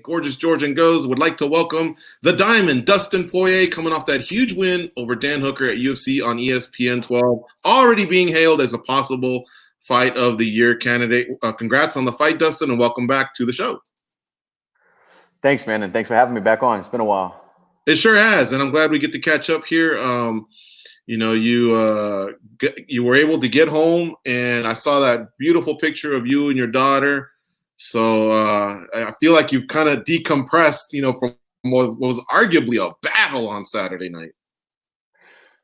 Gorgeous George and Goze would like to welcome the Diamond, Dustin Poirier, coming off that huge win over Dan Hooker at UFC on ESPN 12, already being hailed as a possible fight of the year candidate. Congrats on the fight, Dustin, and welcome back to the show. Thanks, man, and thanks for having me back on. It's been a while. It sure has, and I'm glad we get to catch up here. You were able to get home, and I saw that beautiful picture of you and your daughter. So I feel like you've kind of decompressed, from what was arguably a battle on Saturday night.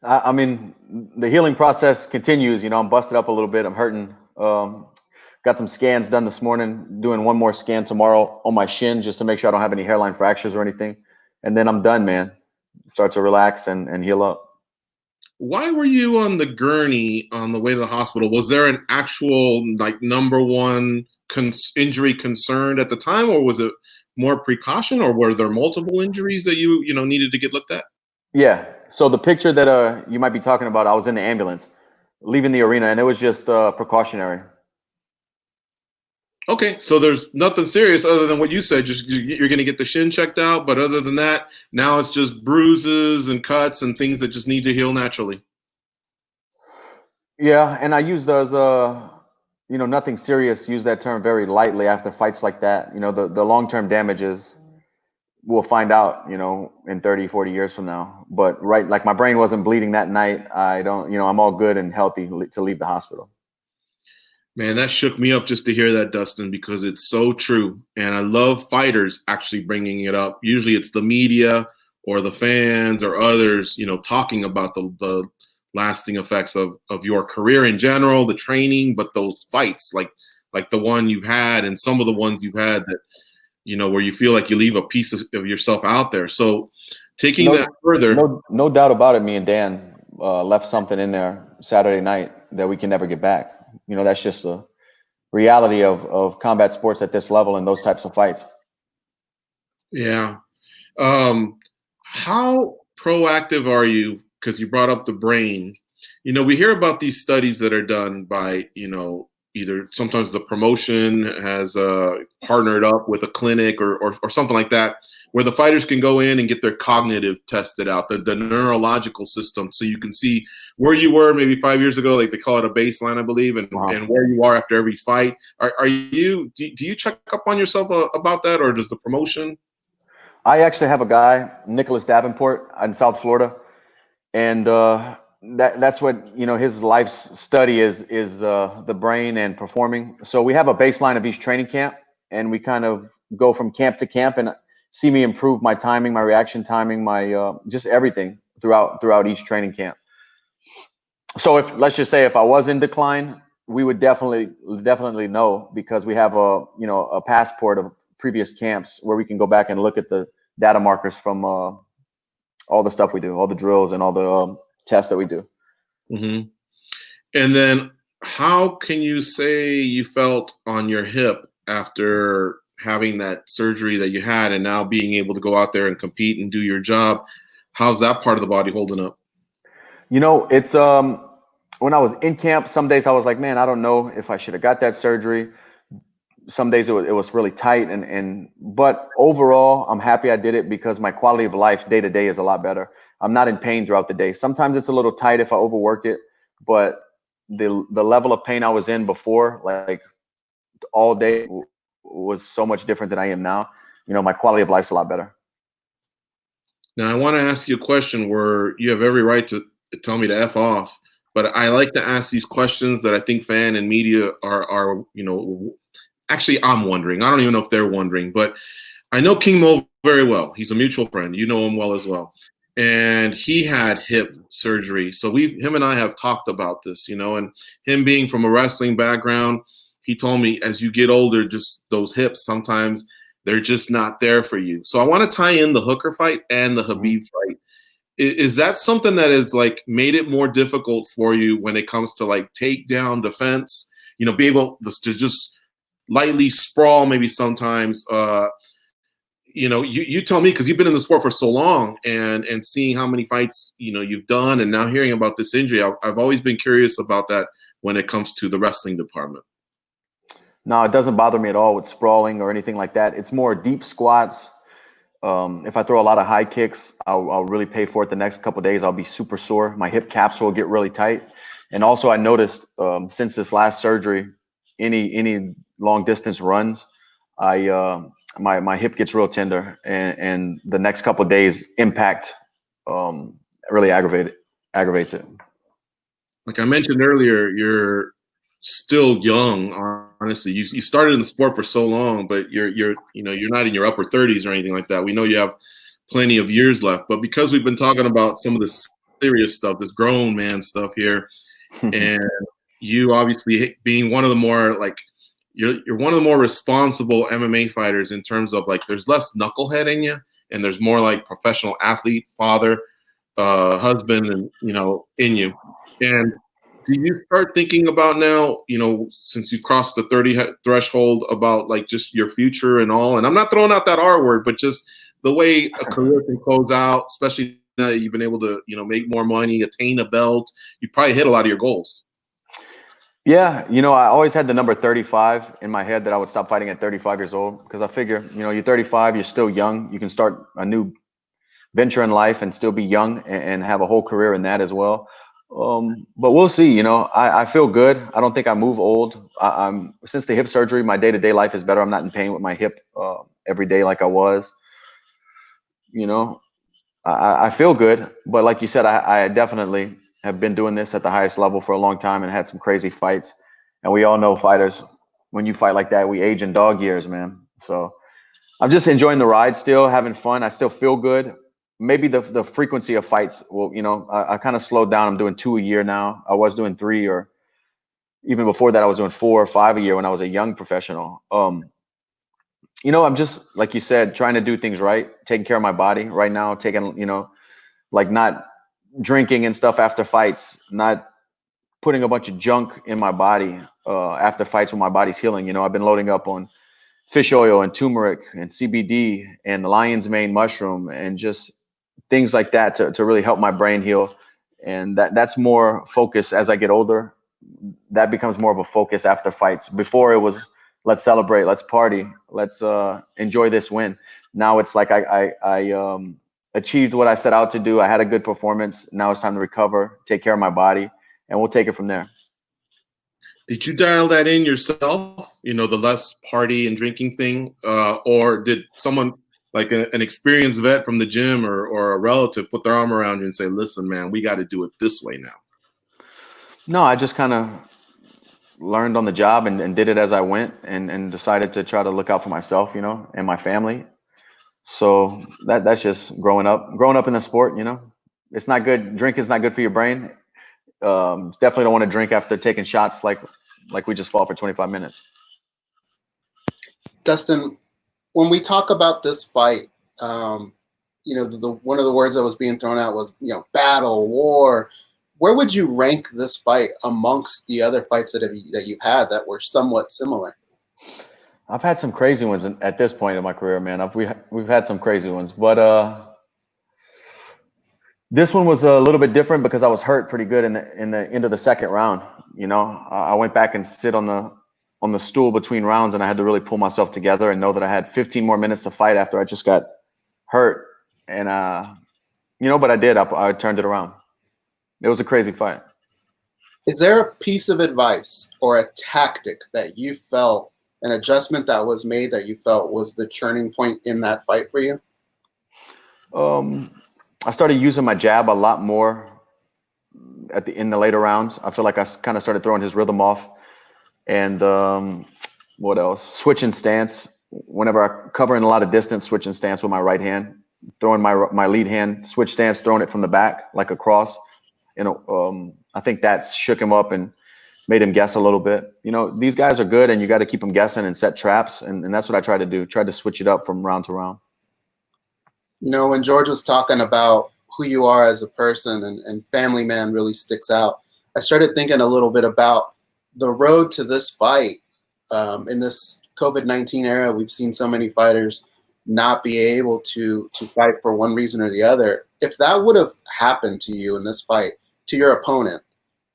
I mean, the healing process continues. I'm busted up a little bit. I'm hurting. Got some scans done this morning. Doing one more scan tomorrow on my shin just to make sure I don't have any hairline fractures or anything. And then I'm done, man. Start to relax and heal up. Why were you on the gurney on the way to the hospital? Was there an actual number one injury concerned at the time, or was it more precaution, or were there multiple injuries that you needed to get looked at? Yeah. So the picture that you might be talking about, I was in the ambulance leaving the arena, and it was just precautionary. Okay, so there's nothing serious other than what you said. Just you're going to get the shin checked out, but other than that, now it's just bruises and cuts and things that just need to heal naturally. Yeah, and I use those, nothing serious. Use that term very lightly after fights like that. The long-term damages, we'll find out, in 30, 40 years from now. But like my brain wasn't bleeding that night. I don't, I'm all good and healthy to leave the hospital. Man, that shook me up just to hear that, Dustin, because it's so true. And I love fighters actually bringing it up. Usually it's the media or the fans or others, talking about the lasting effects of your career in general, the training, but those fights like the one you've had and some of the ones you've had that, where you feel like you leave a piece of yourself out there. So taking that further. No doubt about it, me and Dan left something in there Saturday night that we can never get back. That's just the reality of combat sports at this level and those types of fights. Yeah. How proactive are you? Because you brought up the brain. We hear about these studies that are done by, either sometimes the promotion has partnered up with a clinic or something like that, where the fighters can go in and get their cognitive tested out, the neurological system, so you can see where you were maybe 5 years ago, like they call it a baseline, I believe, and where you are after every fight. Do you check up on yourself about that, or does the promotion? I actually have a guy, Nicholas Davenport, in South Florida, and that's what his life's study is the brain and performing. So we have a baseline of each training camp, and we kind of go from camp to camp and see me improve my timing, my reaction timing, my just everything throughout each training camp. So let's just say if I was in decline, we would definitely know, because we have a passport of previous camps where we can go back and look at the data markers from all the stuff we do, all the drills and all the tests that we do. Mm-hmm. And then how can you say you felt on your hip after having that surgery that you had and now being able to go out there and compete and do your job? How's that part of the body holding up? It's when I was in camp, some days I was like, man, I don't know if I should have got that surgery. Some days it was really tight, but overall I'm happy I did it, because my quality of life day to day is a lot better. I'm not in pain throughout the day. Sometimes it's a little tight if I overwork it, but the level of pain I was in before, like all day, was so much different than I am now. My quality of life's a lot better. Now I want to ask you a question where you have every right to tell me to F off, but I like to ask these questions that I think fan and media are actually, I'm wondering. I don't even know if they're wondering, but I know King Mo very well. He's a mutual friend. You know him well as well. And he had hip surgery. So him and I have talked about this, and him being from a wrestling background, he told me as you get older, just those hips, sometimes they're just not there for you. So I want to tie in the Hooker fight and the Khabib fight. Is that something that has made it more difficult for you when it comes to takedown defense, be able to just lightly sprawl maybe sometimes? You tell me, because you've been in the sport for so long and seeing how many fights you've done, and now hearing about this injury, I've always been curious about that when it comes to the wrestling department. No, it doesn't bother me at all with sprawling or anything like that. It's more deep squats. If I throw a lot of high kicks, I'll really pay for it the next couple of days. I'll be super sore. My hip caps will get really tight. And also, I noticed since this last surgery, any long distance runs, my hip gets real tender, and the next couple of days impact um, really aggravates it. Like I mentioned earlier, you're still young. Honestly, you started in the sport for so long, but you're not in your upper 30s or anything like that. We know you have plenty of years left, but because we've been talking about some of the serious stuff, this grown man stuff here, and you obviously being one of the more like you're one of the more responsible MMA fighters in terms of like there's less knucklehead in you, and there's more like professional athlete, father, husband, and in you. And do you start thinking about now, since you've crossed the 30 threshold, about like just your future and all? And I'm not throwing out that R word, but just the way a career can close out, especially now that you've been able to, make more money, attain a belt. You probably hit a lot of your goals. Yeah, I always had the number 35 in my head that I would stop fighting at 35 years old because I figure, you're 35, you're still young. You can start a new venture in life and still be young and have a whole career in that as well. But we'll see. I feel good. I don't think I move old. I'm since the hip surgery, my day-to-day life is better. I'm not in pain with my hip every day like I was. You know, I feel good, but like you said, I definitely have been doing this at the highest level for a long time and had some crazy fights. And we all know fighters, when you fight like that, we age in dog years, man. So I'm just enjoying the ride still, having fun. I still feel good. Maybe the frequency of fights will, I kind of slowed down. I'm doing 2 a year now. I was doing 3, or even before that, I was doing 4 or 5 a year when I was a young professional. I'm just, like you said, trying to do things right, taking care of my body right now, taking, like not drinking and stuff after fights, not putting a bunch of junk in my body after fights when my body's healing. I've been loading up on fish oil and turmeric and CBD and lion's mane mushroom and just things like that to really help my brain heal. And that's more focus as I get older. That becomes more of a focus after fights. Before it was, let's celebrate, let's party, let's enjoy this win. Now it's like I achieved what I set out to do. I had a good performance. Now it's time to recover, take care of my body, and we'll take it from there. Did you dial that in yourself? The less party and drinking thing, or did someone like an experienced vet from the gym or a relative put their arm around you and say, "Listen, man, we got to do it this way now"? No, I just kind of learned on the job and did it as I went and decided to try to look out for myself, and my family. So that's just growing up in the sport. It's not good. Drink is not good for your brain. Definitely don't want to drink after taking shots like we just fought for 25 minutes. Dustin, when we talk about this fight, the one of the words that was being thrown out was, battle, war. Where would you rank this fight amongst the other fights that you've had that were somewhat similar? I've had some crazy ones at this point in my career, man. We've had some crazy ones, but this one was a little bit different because I was hurt pretty good in the end of the second round. I went back and sit on the stool between rounds, and I had to really pull myself together and know that I had 15 more minutes to fight after I just got hurt. And but I did. I turned it around. It was a crazy fight. Is there a piece of advice or a tactic that you felt, an adjustment that was made that you felt was the turning point in that fight for you? I started using my jab a lot more in the later rounds. I feel like I kind of started throwing his rhythm off. And what else? Switching stance. Whenever I covering a lot of distance, switching stance with my right hand, throwing my lead hand, switch stance, throwing it from the back like a cross. I think that shook him up and made him guess a little bit. These guys are good, and you got to keep them guessing and set traps, and that's what I tried to do. Tried to switch it up from round to round. When George was talking about who you are as a person and family man really sticks out, I started thinking a little bit about the road to this fight. In this COVID-19 era, we've seen so many fighters not be able to fight for one reason or the other. If that would have happened to you in this fight, to your opponent,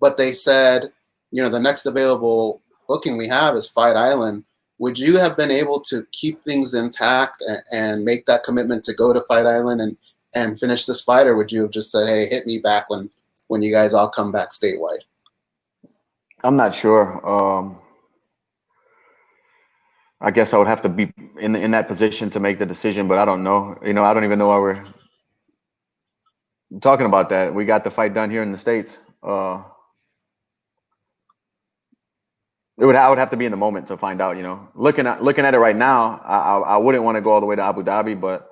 but they said, the next available booking we have is Fight Island. Would you have been able to keep things intact and make that commitment to go to Fight Island and finish this fight, or would you have just said, "Hey, hit me back when you guys all come back statewide"? I'm not sure. I guess I would have to be in that position to make the decision, but I don't know. You know, I don't even know why we're talking about that. We got the fight done here in the States. I would have to be in the moment to find out. You know, looking at it right now, I wouldn't want to go all the way to Abu Dhabi, but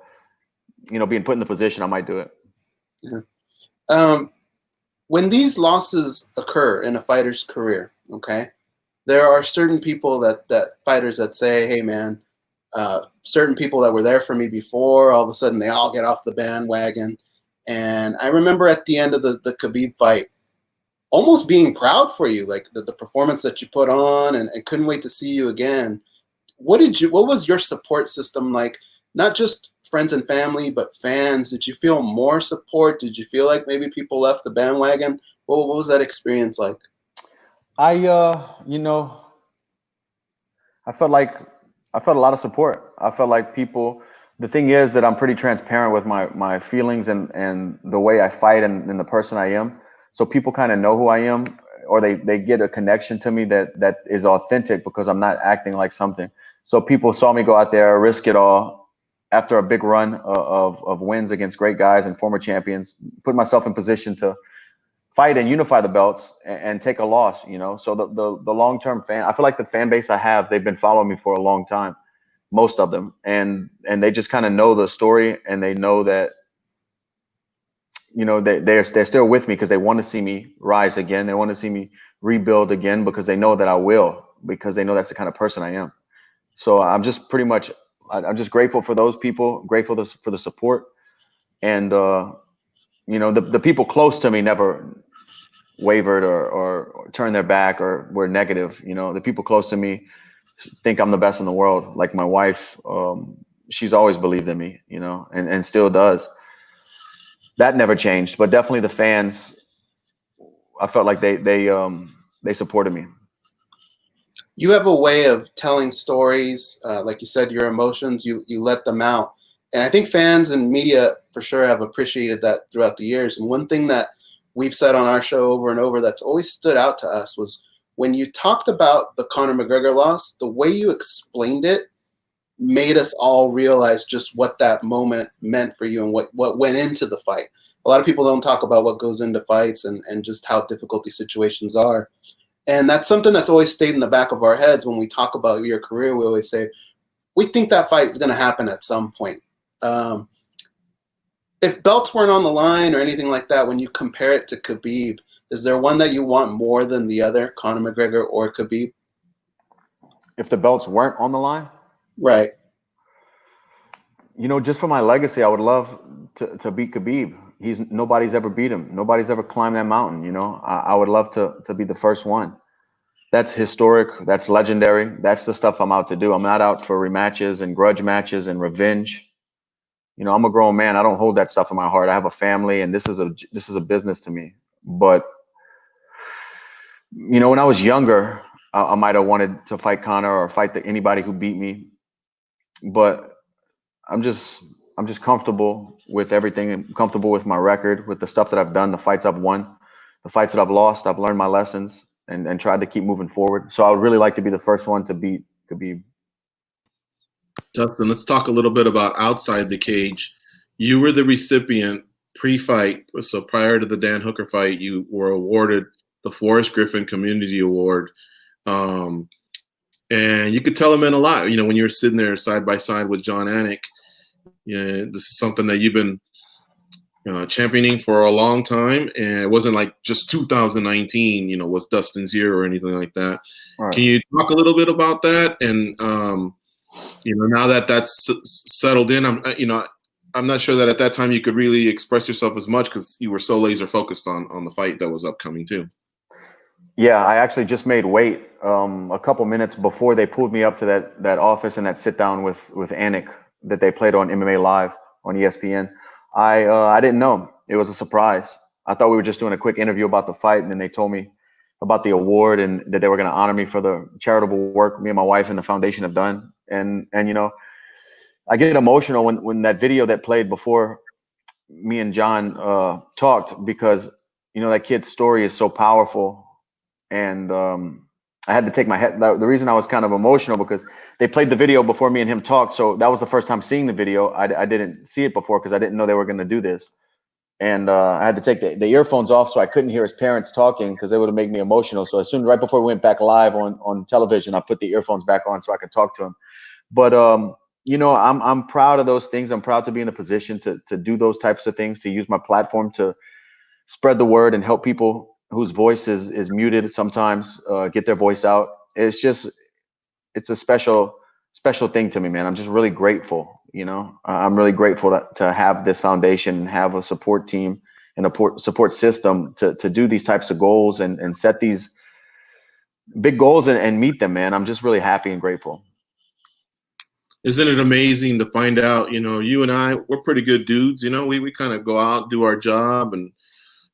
you know, being put in the position, I might do it. Yeah. When these losses occur in a fighter's career, okay, there are certain people that fighters that say, "Hey, man, certain people that were there for me before, all of a sudden they all get off the bandwagon." And I remember at the end of the Khabib fight, almost being proud for you, like the performance that you put on, and couldn't wait to see you again. What was your support system like? Not just friends and family, but fans. Did you feel more support? Did you feel like maybe people left the bandwagon? What was that experience like? You know, I felt a lot of support. I felt like people. The thing is that I'm pretty transparent with my feelings and the way I fight and the person I am. So people kind of know who I am, or they get a connection to me that is authentic because I'm not acting like something. So people saw me go out there, risk it all after a big run of wins against great guys and former champions, put myself in position to fight and unify the belts and take a loss, you know. So the long-term fan, I feel like the fan base I have, they've been following me for a long time, most of them, and they just kind of know the story, and they know that, you know, they're still with me because they want to see me rise again. They want to see me rebuild again because they know that I will, because they know that's the kind of person I am. So I'm just pretty much, I'm just grateful for those people, grateful for the support, and you know, the people close to me never wavered or turned their back or were negative. You know, the people close to me think I'm the best in the world. Like my wife, she's always believed in me, you know, and still does. That never changed, but definitely the fans, I felt like they supported me. You have a way of telling stories, like you said, your emotions, you let them out. And I think fans and media for sure have appreciated that throughout the years. And one thing that we've said on our show over and over that's always stood out to us was when you talked about the Conor McGregor loss, the way you explained it made us all realize just what that moment meant for you and what went into the fight. A lot of people don't talk about what goes into fights and just how difficult these situations are. And that's something that's always stayed in the back of our heads when we talk about your career. We always say, we think that fight is going to happen at some point. If belts weren't on the line or anything like that, when you compare it to Khabib, is there one that you want more than the other, Conor McGregor or Khabib? If the belts weren't on the line, Right. you know, just for my legacy, I would love to beat Khabib. Nobody's ever beat him. Nobody's ever climbed that mountain. You know, I would love to be the first one. That's historic. That's legendary. That's the stuff I'm out to do. I'm not out for rematches and grudge matches and revenge. You know, I'm a grown man. I don't hold that stuff in my heart. I have a family, and this is a business to me. But you know, when I was younger, I might have wanted to fight Conor or fight anybody who beat me. But I'm just comfortable with everything. I'm comfortable with my record, with the stuff that I've done, the fights I've won, the fights that I've lost. I've learned my lessons and tried to keep moving forward. So I would really like to be the first one to beat Khabib. Dustin, let's talk a little bit about outside the cage. You were the recipient pre-fight, so prior to the Dan Hooker fight, you were awarded the Forrest Griffin Community Award. And you could tell it meant a lot, you know, when you were sitting there side by side with John Anik. You know, this is something that you've been championing for a long time, and it wasn't like just 2019, you know, was Dustin's year or anything like that. Right. Can you talk a little bit about that? And you know, now that that's settled in, I'm not sure that at that time you could really express yourself as much because you were so laser focused on the fight that was upcoming too. Yeah, I actually just made weight a couple minutes before they pulled me up to that office and that sit down with Anik that they played on MMA Live on ESPN. I didn't know. It was a surprise. I thought we were just doing a quick interview about the fight, and then they told me about the award and that they were going to honor me for the charitable work me and my wife and the foundation have done. And I get emotional when that video that played before me and John talked, because that kid's story is so powerful. And I had to take my head. The reason I was kind of emotional because they played the video before me and him talked. So that was the first time seeing the video. I didn't see it before because I didn't know they were going to do this. And I had to take the earphones off so I couldn't hear his parents talking because they would have made me emotional. So right before we went back live on television, I put the earphones back on so I could talk to him. But I'm proud of those things. I'm proud to be in a position to do those types of things, to use my platform to spread the word and help people whose voice is muted sometimes get their voice out. It's a special thing to me, man. I'm just really grateful. I'm really grateful to have this foundation and have a support team and a support system to do these types of goals and set these big goals and meet them, man. I'm just really happy and grateful. Isn't it amazing to find out, you and I, we're pretty good dudes, we kind of go out, do our job, and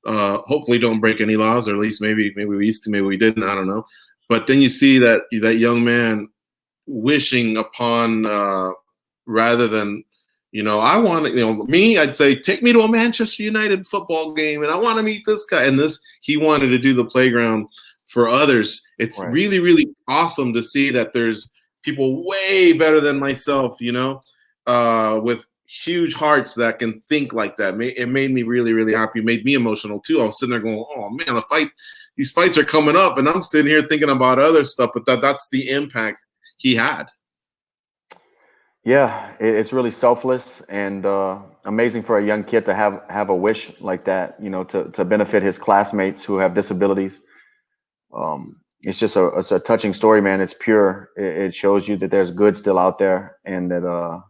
hopefully don't break any laws, or at least maybe we used to, maybe we didn't, I don't know. But then you see that young man wishing upon, rather than, I want to, me, I'd say, take me to a Manchester United football game and I want to meet this guy. And he wanted to do the playground for others. It's right. Really, really awesome to see that there's people way better than myself, with huge hearts that can think like that. It made me really, really happy. It made me emotional too. I was sitting there going, oh man, these fights are coming up, and I'm sitting here thinking about other stuff, but that's the impact he had. Yeah, it's really selfless and amazing for a young kid to have a wish like that, to benefit his classmates who have disabilities. It's a touching story, man. It's pure. It shows you that there's good still out there, and that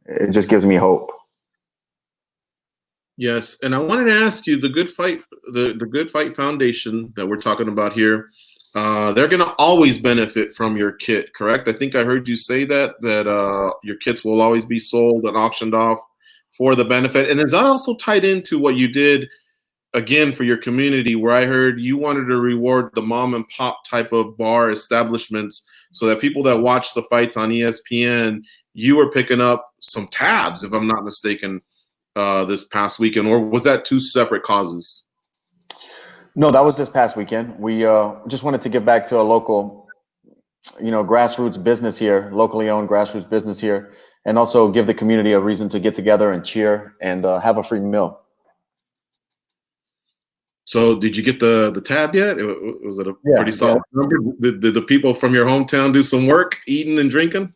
it just gives me hope. Yes, and I wanted to ask you, the Good Fight Foundation that we're talking about here, they're going to always benefit from your kit, correct? I think I heard you say that your kits will always be sold and auctioned off for the benefit. And is that also tied into what you did again for your community, where I heard you wanted to reward the mom and pop type of bar establishments, so that people that watch the fights on ESPN, you were picking up some tabs, if I'm not mistaken, this past weekend? Or was that two separate causes? No, that was this past weekend. We just wanted to give back to a local, grassroots business here, locally owned grassroots business here, and also give the community a reason to get together and cheer and have a free meal. So did you get the tab yet? Was it a pretty solid number? Did the people from your hometown do some work, eating and drinking?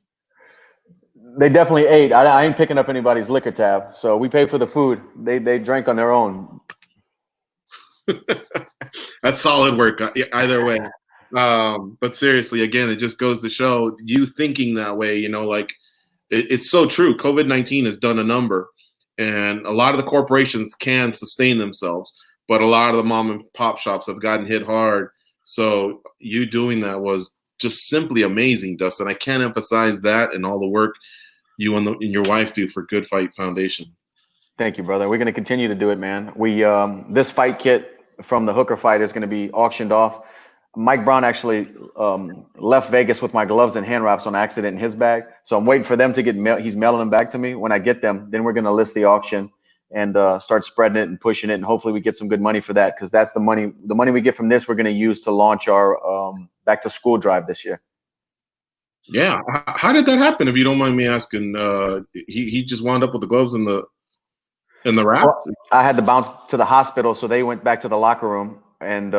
They definitely ate. I ain't picking up anybody's liquor tab. So we paid for the food. They drank on their own. That's solid work either way. But seriously, again, it just goes to show you thinking that way, like it's so true. COVID-19 has done a number, and a lot of the corporations can sustain themselves, but a lot of the mom and pop shops have gotten hit hard. So you doing that was just simply amazing, Dustin. I can't emphasize that and all the work you and your wife do for Good Fight Foundation. Thank you, brother. We're going to continue to do it, man. We this fight kit from the Hooker fight is going to be auctioned off. Mike Brown actually left Vegas with my gloves and hand wraps on accident in his bag. So I'm waiting for them to get he's mailing them back to me. When I get them, then we're going to list the auction and start spreading it and pushing it. And hopefully we get some good money for that, because that's the money we get from this, we're going to use to launch our back to school drive this year. Yeah. How did that happen, if you don't mind me asking? He just wound up with the gloves and the wrap? Well, I had to bounce to the hospital, so they went back to the locker room and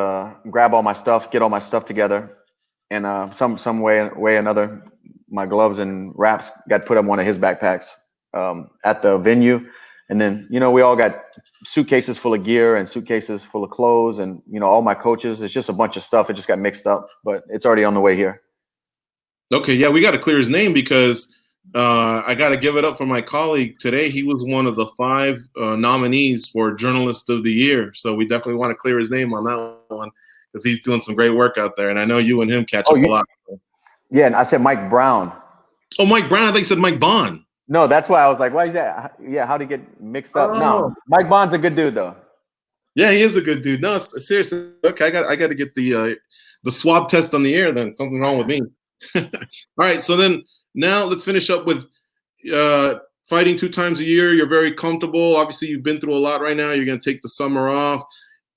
grab all my stuff, get all my stuff together. And some way or another, my gloves and wraps got put on one of his backpacks at the venue. And then, we all got suitcases full of gear and suitcases full of clothes and, all my coaches. It's just a bunch of stuff. It just got mixed up, but it's already on the way here. Okay, yeah, we got to clear his name, because I got to give it up for my colleague today. He was one of the 5 nominees for Journalist of the Year. So we definitely want to clear his name on that one, because he's doing some great work out there. And I know you and him catch up a lot. Yeah, and I said Mike Brown. Oh, Mike Brown. I think you said Mike Bond. No, that's why I was like, why is that? Yeah, how'd he get mixed up? No, Mike Bond's a good dude, though. Yeah, he is a good dude. No, seriously. Okay, I got to get the swab test on the air. Then something wrong with me. All right. So then now let's finish up with uh, fighting 2 times a year. You're very comfortable. Obviously, you've been through a lot right now. You're going to take the summer off.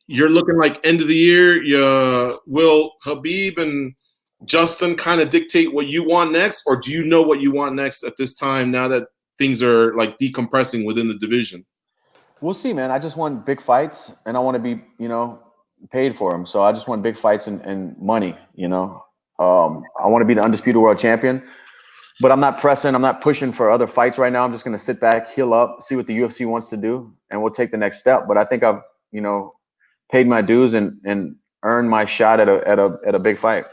You're looking like end of the year. Will Khabib and Justin kind of dictate what you want next, or do you know what you want next at this time now that things are like decompressing within the division? We'll see, man. I just want big fights, and I want to be, paid for them. So I just want big fights and money. I want to be the undisputed world champion, but I'm not pressing. I'm not pushing for other fights right now. I'm just going to sit back, heal up, see what the UFC wants to do, and we'll take the next step. But I think I've, paid my dues and earned my shot at a big fight.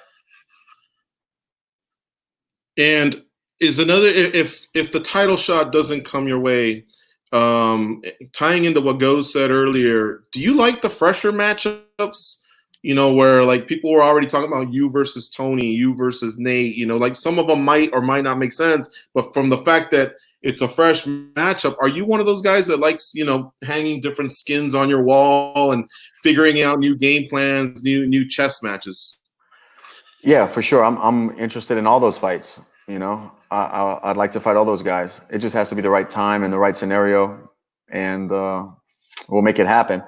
And is another if the title shot doesn't come your way, tying into what Goze said earlier, do you like the fresher matchups? Where like people were already talking about you versus Tony, you versus Nate. Like some of them might or might not make sense, but from the fact that it's a fresh matchup, are you one of those guys that likes hanging different skins on your wall and figuring out new game plans, new chess matches? Yeah, for sure. I'm interested in all those fights. I'd like to fight all those guys. It just has to be the right time and the right scenario, and we'll make it happen.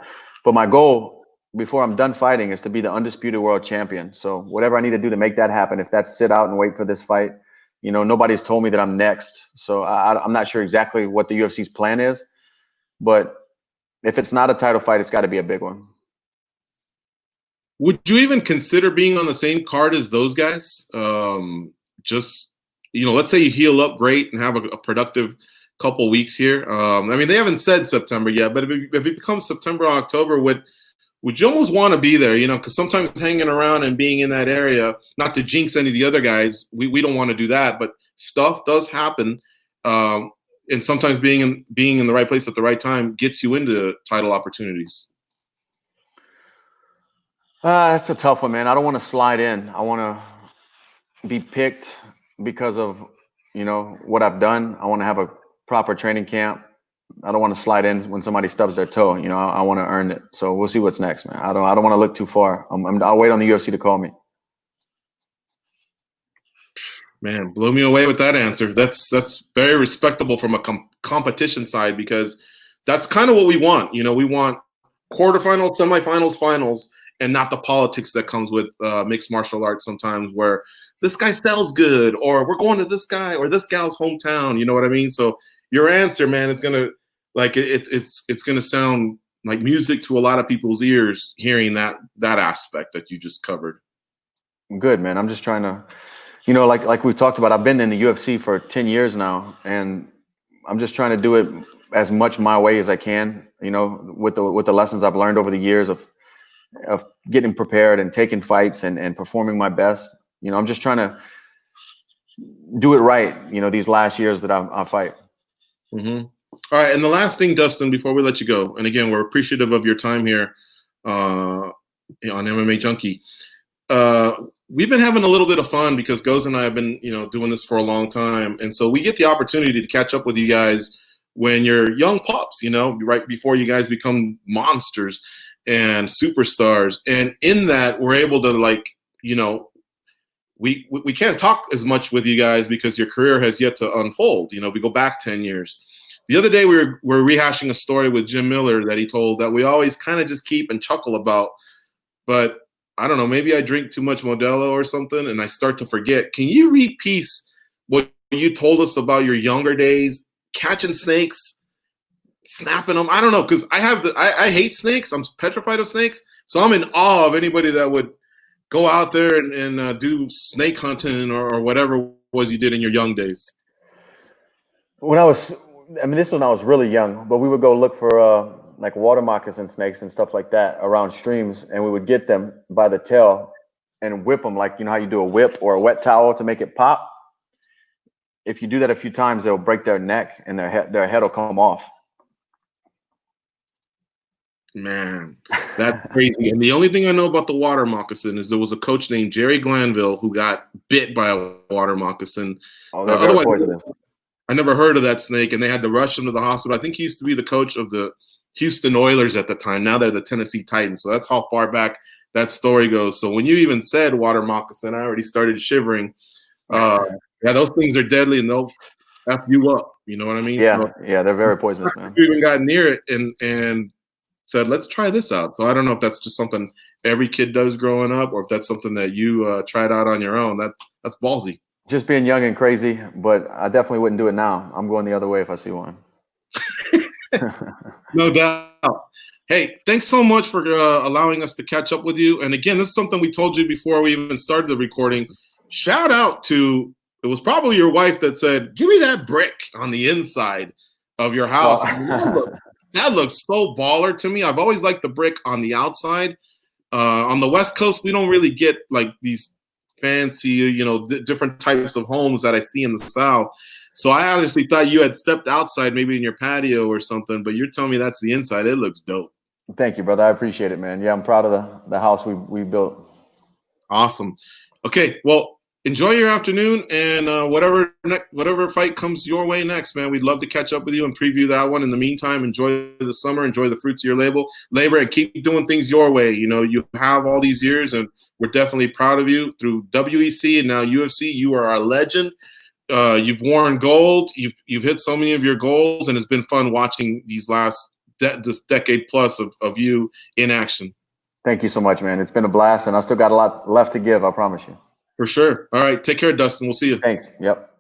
But my goal before I'm done fighting is to be the undisputed world champion. So whatever I need to do to make that happen, if that's sit out and wait for this fight, nobody's told me that I'm next. So I'm not sure exactly what the UFC's plan is, but if it's not a title fight, it's got to be a big one. Would you even consider being on the same card as those guys? Just let's say you heal up great and have a productive couple weeks here. I mean, they haven't said September yet, but if it becomes September or October, would you almost want to be there? Because sometimes hanging around and being in that area, not to jinx any of the other guys, we don't want to do that, but stuff does happen. And sometimes being in the right place at the right time gets you into title opportunities. That's a tough one, man. I don't want to slide in. I want to be picked because of what I've done. I want to have a proper training camp. I don't want to slide in when somebody stubs their toe. I want to earn it. So we'll see what's next, man. I don't want to look too far. I'll wait on the UFC to call me. Man, blew me away with that answer. That's very respectable from a competition side, because that's kind of what we want. We want quarterfinals, semifinals, finals, and not the politics that comes with mixed martial arts sometimes, where this guy sells good, or we're going to this guy or this gal's hometown. You know what I mean? So your answer, man, is gonna it's gonna sound like music to a lot of people's ears hearing that aspect that you just covered. Good, man. I'm just trying to, like we've talked about, I've been in the UFC for 10 years now, and I'm just trying to do it as much my way as I can, with the lessons I've learned over the years of getting prepared and taking fights and performing my best. I'm just trying to do it right, these last years that I fight. Mm-hmm. All right. And the last thing, Dustin, before we let you go, and again, we're appreciative of your time here on MMA Junkie. We've been having a little bit of fun because Goze and I have been, doing this for a long time. And so we get the opportunity to catch up with you guys when you're young pups, right before you guys become monsters and superstars. And in that, we're able to we can't talk as much with you guys because your career has yet to unfold. We go back 10 years. The other day, we were rehashing a story with Jim Miller that he told that we always kind of just keep and chuckle about. But I don't know, maybe I drink too much Modelo or something and I start to forget. Can you repeat what you told us about your younger days, catching snakes, snapping them? I don't know, because I hate snakes. I'm petrified of snakes. So I'm in awe of anybody that would go out there and do snake hunting or whatever it was you did in your young days. This was when I was really young, but we would go look for like water moccasin snakes and stuff like that around streams, and we would get them by the tail and whip them, like how you do a whip or a wet towel to make it pop. If you do that a few times, they'll break their neck and their head will come off. Man, that's crazy. And the only thing I know about the water moccasin is there was a coach named Jerry Glanville who got bit by a water moccasin. Oh, they're very poisonous. I never heard of that snake, and they had to rush him to the hospital. I think he used to be the coach of the Houston Oilers at the time. Now they're the Tennessee Titans. So that's how far back that story goes. So when you even said water moccasin, I already started shivering. Yeah, those things are deadly and they'll F you up. You know what I mean? Yeah, so, yeah, they're very poisonous, man. You even got near it and said, let's try this out. So I don't know if that's just something every kid does growing up or if that's something that you tried out on your own. That's ballsy. Just being young and crazy, but I definitely wouldn't do it now. I'm going the other way if I see one. No doubt. Hey, thanks so much for allowing us to catch up with you. And again, this is something we told you before we even started the recording. Shout out to, it was probably your wife that said, give me that brick on the inside of your house. That looks so baller to me. I've always liked the brick on the outside. On the West Coast, we don't really get like these fancy, different types of homes that I see in the South. So I honestly thought you had stepped outside, maybe in your patio or something, but you're telling me that's the inside. It looks dope. Thank you, brother. I appreciate it, man. Yeah, I'm proud of the house we built. Awesome. Okay, well, enjoy your afternoon, and whatever fight comes your way next, man, we'd love to catch up with you and preview that one. In the meantime, enjoy the summer, enjoy the fruits of your labor, and keep doing things your way. You have all these years, and we're definitely proud of you through WEC and now UFC. You are our legend. You've worn gold. You've hit so many of your goals, and it's been fun watching these this decade plus of you in action. Thank you so much, man. It's been a blast, and I still got a lot left to give. I promise you. For sure. All right. Take care, Dustin. We'll see you. Thanks. Yep.